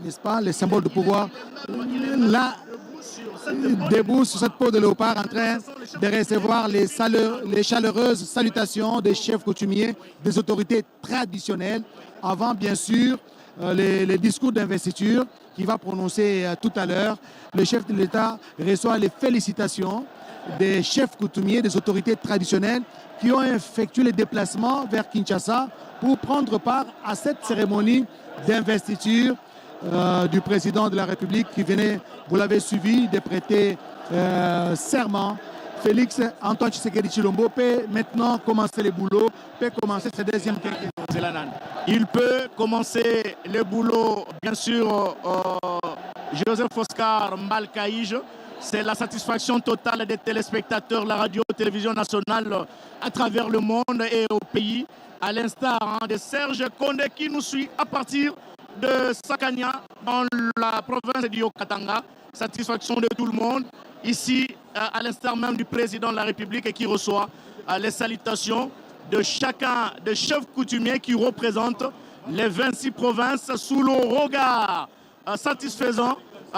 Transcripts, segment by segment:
n'est-ce pas, les symboles de pouvoir, là, debout sur cette peau de léopard en train de recevoir les chaleureuses salutations des chefs coutumiers, des autorités traditionnelles, avant bien sûr les discours d'investiture qu'il va prononcer tout à l'heure. Le chef de l'État reçoit les félicitations des chefs coutumiers, des autorités traditionnelles qui ont effectué les déplacements vers Kinshasa pour prendre part à cette cérémonie d'investiture du président de la République qui venait, vous l'avez suivi, de prêter serment. Félix Antoine Tshisekedi Tshilombo peut maintenant commencer le boulot, peut commencer ce deuxième quinquennat. Il peut commencer le boulot, bien sûr, Joseph Oscar Mbalkaïj. C'est la satisfaction totale des téléspectateurs, la radio-télévision nationale à travers le monde et au pays, à l'instar de Serge Kondé qui nous suit à partir de Sakania dans la province du Haut-Katanga. Satisfaction de tout le monde. Ici, à l'instar même du président de la République et qui reçoit les salutations de chacun des chefs coutumiers qui représentent les 26 provinces sous le regard satisfaisant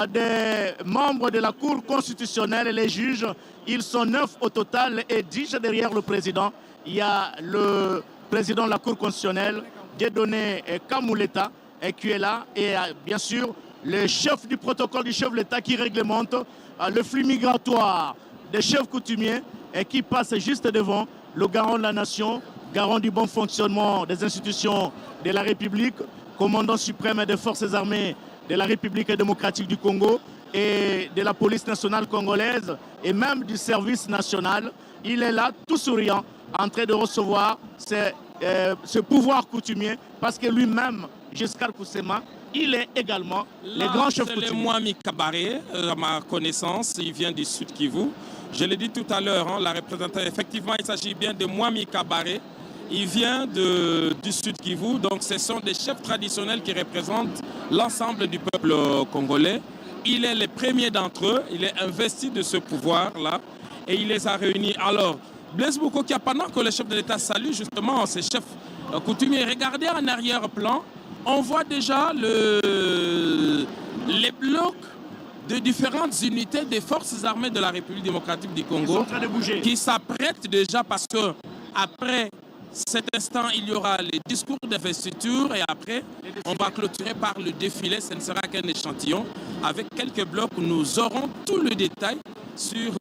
des membres de la Cour constitutionnelle et les juges. Ils sont 9 au total et 10 derrière le président. Il y a le président de la Cour constitutionnelle, Dieudonné Kamuleta, qui est là, et bien sûr le chef du protocole du chef de l'État qui réglemente le flux migratoire des chefs coutumiers et qui passe juste devant le garant de la nation, garant du bon fonctionnement des institutions de la République, commandant suprême des forces armées de la République démocratique du Congo et de la police nationale congolaise et même du service national. Il est là, tout souriant, en train de recevoir ce pouvoir coutumier parce que lui-même, Giscard Koussema, il est également le grand chef coutumier. C'est le Mwami Kabaré, à ma connaissance, il vient du Sud Kivu. Je l'ai dit tout à l'heure, la représentante, effectivement, il s'agit bien de Mwami Kabaré. Il vient du Sud Kivu, donc ce sont des chefs traditionnels qui représentent l'ensemble du peuple congolais. Il est le premier d'entre eux, il est investi de ce pouvoir-là et il les a réunis. Alors, Blaise Bukokia, pendant que le chef de l'État salue justement ces chefs coutumiers, regardez en arrière-plan, on voit déjà les blocs de différentes unités des forces armées de la République démocratique du Congo qui s'apprêtent déjà parce que après cet instant, il y aura les discours d'investiture et après, on va clôturer par le défilé. Ce ne sera qu'un échantillon. Avec quelques blocs, nous aurons tout le détail sur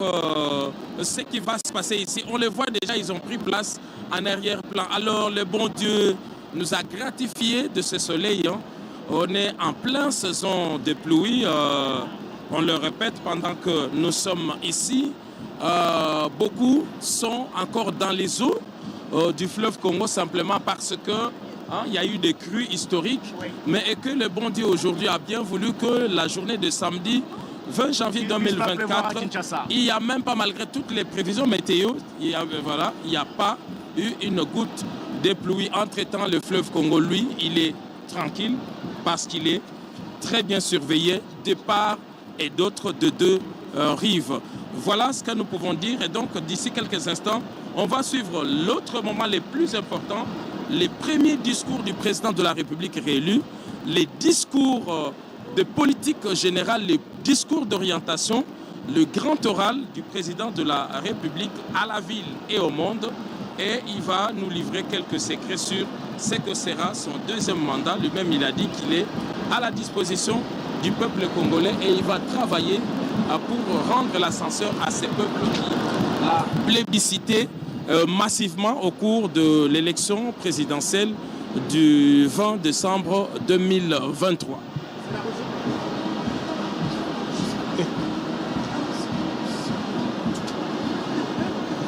ce qui va se passer ici. On les voit déjà, ils ont pris place en arrière-plan. Alors, le bon Dieu nous a gratifié de ce soleil. On est en pleine saison de pluie. On le répète pendant que nous sommes ici. Beaucoup sont encore dans les eaux du fleuve Congo simplement parce que il y a eu des crues historiques, mais et que le bon Dieu aujourd'hui a bien voulu que la journée de samedi 20 janvier 2024, il n'y a même pas, malgré toutes les prévisions météo, il n'y a pas eu une goutte de pluie. Entre-temps, le fleuve Congo, lui, il est tranquille parce qu'il est très bien surveillé de part et d'autre de deux rives. Voilà ce que nous pouvons dire. Et donc, d'ici quelques instants, on va suivre l'autre moment le plus important, les premiers discours du président de la République réélu, les discours de politique générale, les discours d'orientation, le grand oral du président de la République à la ville et au monde. Et il va nous livrer quelques secrets sur ce que sera son deuxième mandat. Lui-même, il a dit qu'il est à la disposition du peuple congolais et il va travailler pour rendre l'ascenseur à ce peuple qui l'a plébiscité massivement au cours de l'élection présidentielle du 20 décembre 2023.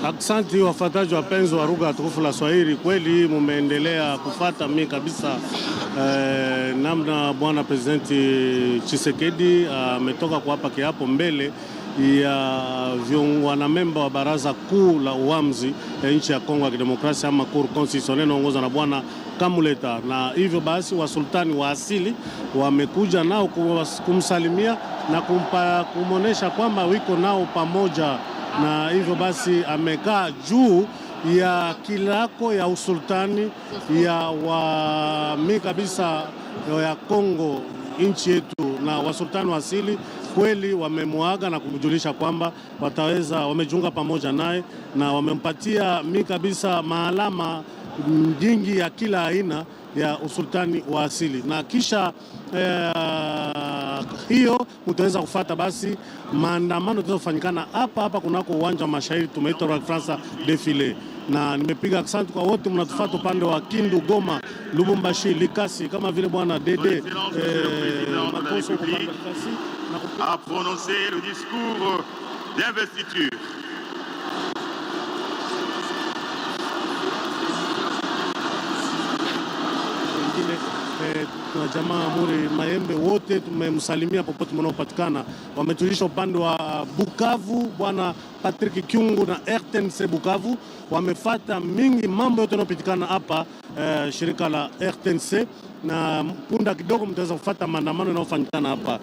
Aksanti wafuataji wapenzi wa lugha tukufu la Swahili, kweli mumeendelea kufata mimi kabisa namna bwana Presidenti Tshisekedi ametoka kuapa kiapo mbele ya wanamemba wa baraza kuu la uamuzi ya nchi ya Kongo ya Kidemokrasia ama Cour constitutionnelle inaongozwa na bwana Kamuleta, na hivyo basi wasultani wa asili wamekuja nao kumsalimia na kumuonesha kwamba wiko nao pamoja, na hivyo basi amekaa juu ya kilako ya usultani ya wami kabisa ya Kongo nchi yetu, na wasultani wa asili kweli wamemwaga na kumjulisha kwamba wamejiunga pamoja naye na wamempatia kabisa maalama nyingi ya kila aina ya usultani wa asili, na kisha hiyo mtaweza kufuata basi maandamano tutafanyikana hapa kunako uwanja wa mashairi tumeita kwa Fransa defile. Na nimepiga asante kwa wote mnatufuata upande wa Kindu, Goma, Lubumbashi, Likasi, kama vile bwana Dede Makoso a prononcé le discours d'investiture. Na jamaa Muri Maembe wote tumemsalimia popote mnaopatikana. Wametulisha upande wa Bukavu bwana Patrick Kyungu na RTNC Bukavu wamefata mingi mambo yote yanayopitikana hapa shirika la RTNC, na punda kidogo mtaweza kufuata maandamano yanayofanyikana hapa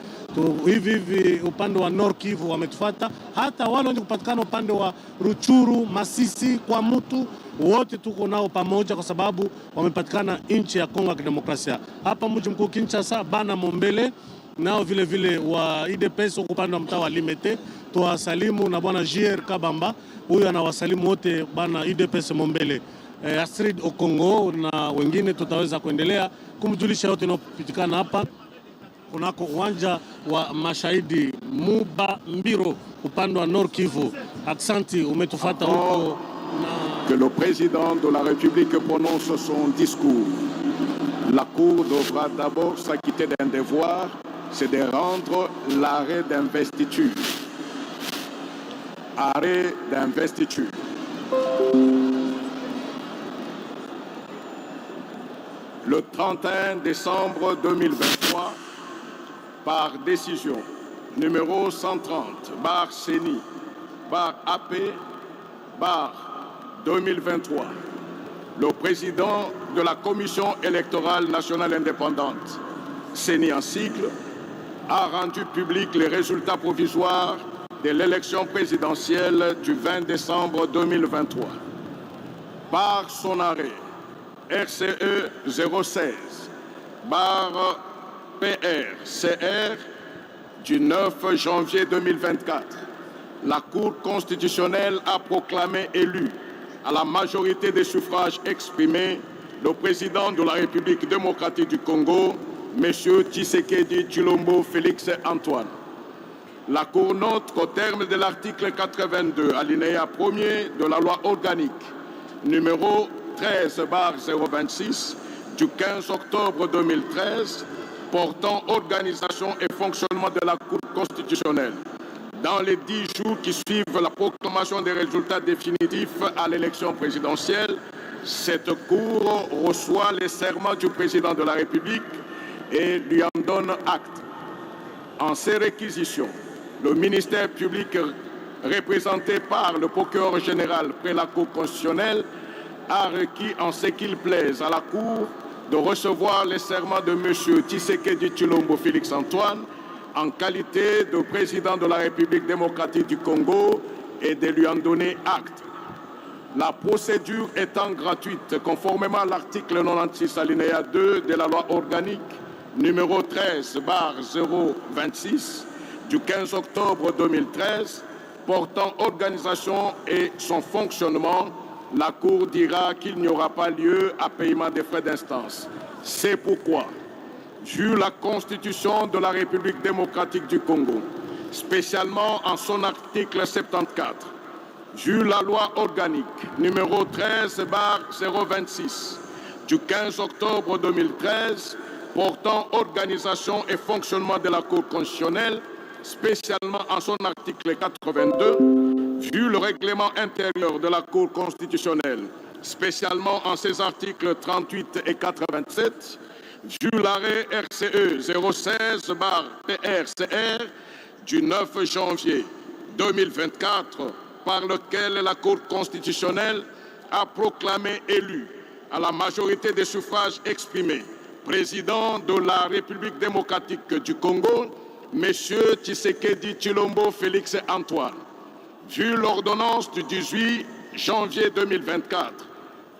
hivi. Upande wa Nord Kivu wametufuata, hata wale wenye kupatikana upande wa Ruchuru, Masisi, kwa mtu wote tuko nao pamoja, kwa sababu wamepatikana nchi ya Kongo ya Kidemokrasia. Hapa mji mkuu Kinshasa, bana Mombele nao vile vile wa IDPS upande wa mtaa wa Limete tuwasalimu, na bwana JR Kabamba huyu anawasalimu wote bana IDPS Mombele. Astrid Okongo na wengine tutaweza kuendelea kumjulisha yote yanayopitikana hapa kunako uwanja wa mashahidi Muba Mbiro upande wa Nord Kivu. Aksanti umetufuata huko. Que le président de la République prononce son discours. La Cour devra d'abord s'acquitter d'un devoir, c'est de rendre l'arrêt d'investiture. Arrêt d'investiture. Le 31 décembre 2023, par décision numéro 130/CENI, AP, 2023, le président de la Commission électorale nationale indépendante, CENI en sigle, a rendu public les résultats provisoires de l'élection présidentielle du 20 décembre 2023. Par son arrêt RCE 016/PRCR du 9 janvier 2024, la Cour constitutionnelle a proclamé élu à la majorité des suffrages exprimés le président de la République démocratique du Congo, M. Tshisekedi Tshilombo Félix Antoine. La Cour note qu'au terme de l'article 82, alinéa 1er de la loi organique numéro 13/026 du 15 octobre 2013 portant organisation et fonctionnement de la Cour constitutionnelle, dans les 10 jours qui suivent la proclamation des résultats définitifs à l'élection présidentielle, cette Cour reçoit les serments du président de la République et lui en donne acte. En ces réquisitions, le ministère public représenté par le procureur général près la Cour constitutionnelle a requis en ce qu'il plaise à la Cour de recevoir les serments de M. Tshisekedi Tshilombo Félix Antoine en qualité de président de la République démocratique du Congo et de lui en donner acte. La procédure étant gratuite, conformément à l'article 96 alinéa 2 de la loi organique numéro 13/026 du 15 octobre 2013 portant organisation et son fonctionnement, la Cour dira qu'il n'y aura pas lieu à paiement des frais d'instance. C'est pourquoi, vu la Constitution de la République démocratique du Congo, spécialement en son article 74, vu la loi organique numéro 13/026 du 15 octobre 2013 portant organisation et fonctionnement de la Cour constitutionnelle, spécialement en son article 82, vu le règlement intérieur de la Cour constitutionnelle, spécialement en ses articles 38 et 87, vu l'arrêt RCE 016/PRCR du 9 janvier 2024, par lequel la Cour constitutionnelle a proclamé élu à la majorité des suffrages exprimés président de la République démocratique du Congo, M. Tshisekedi Tshilombo Félix Antoine, vu l'ordonnance du 18 janvier 2024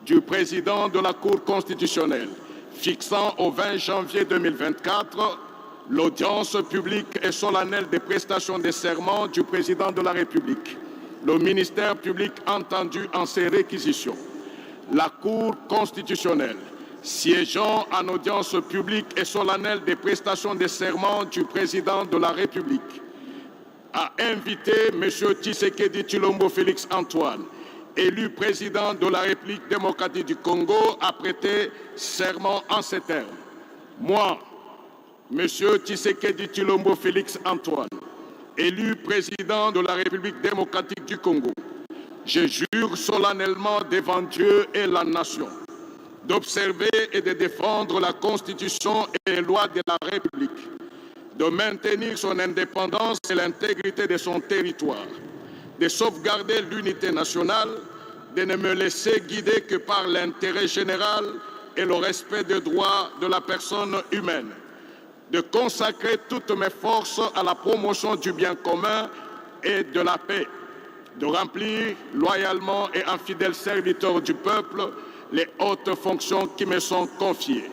du président de la Cour constitutionnelle fixant au 20 janvier 2024 l'audience publique et solennelle des prestations de serment du président de la République, le ministère public entendu en ses réquisitions, la Cour constitutionnelle, siégeant en audience publique et solennelle des prestations de serment du président de la République, a invité M. Tshisekedi Tshilombo Félix Antoine, élu président de la République démocratique du Congo, à prêter serment en ces termes. Moi, M. Tshisekedi Tshilombo Félix Antoine, élu président de la République démocratique du Congo, je jure solennellement devant Dieu et la nation d'observer et de défendre la Constitution et les lois de la République, de maintenir son indépendance et l'intégrité de son territoire, de sauvegarder l'unité nationale, de ne me laisser guider que par l'intérêt général et le respect des droits de la personne humaine, de consacrer toutes mes forces à la promotion du bien commun et de la paix, de remplir loyalement et en fidèle serviteur du peuple les hautes fonctions qui me sont confiées.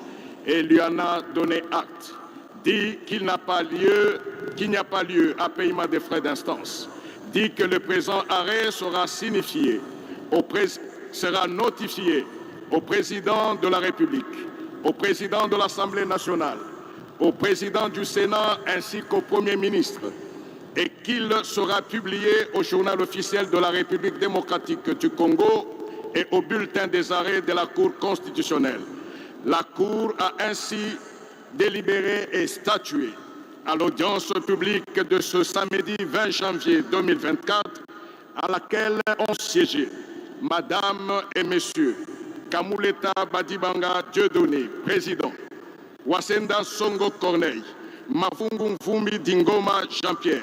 Et lui en a donné acte. Dit qu'il n'y a pas lieu à paiement des frais d'instance. Dit que le présent arrêt sera notifié au président de la République, au président de l'Assemblée nationale, au président du Sénat ainsi qu'au Premier ministre, et qu'il sera publié au journal officiel de la République démocratique du Congo et au bulletin des arrêts de la Cour constitutionnelle. La Cour a ainsi délibéré et statué à l'audience publique de ce samedi 20 janvier 2024, à laquelle ont siégé Madame et Messieurs Kamuleta Badibanga Dieudonné, président, Wasenda Songo Corneille, Mafungu Mvumbi Dingoma Jean-Pierre,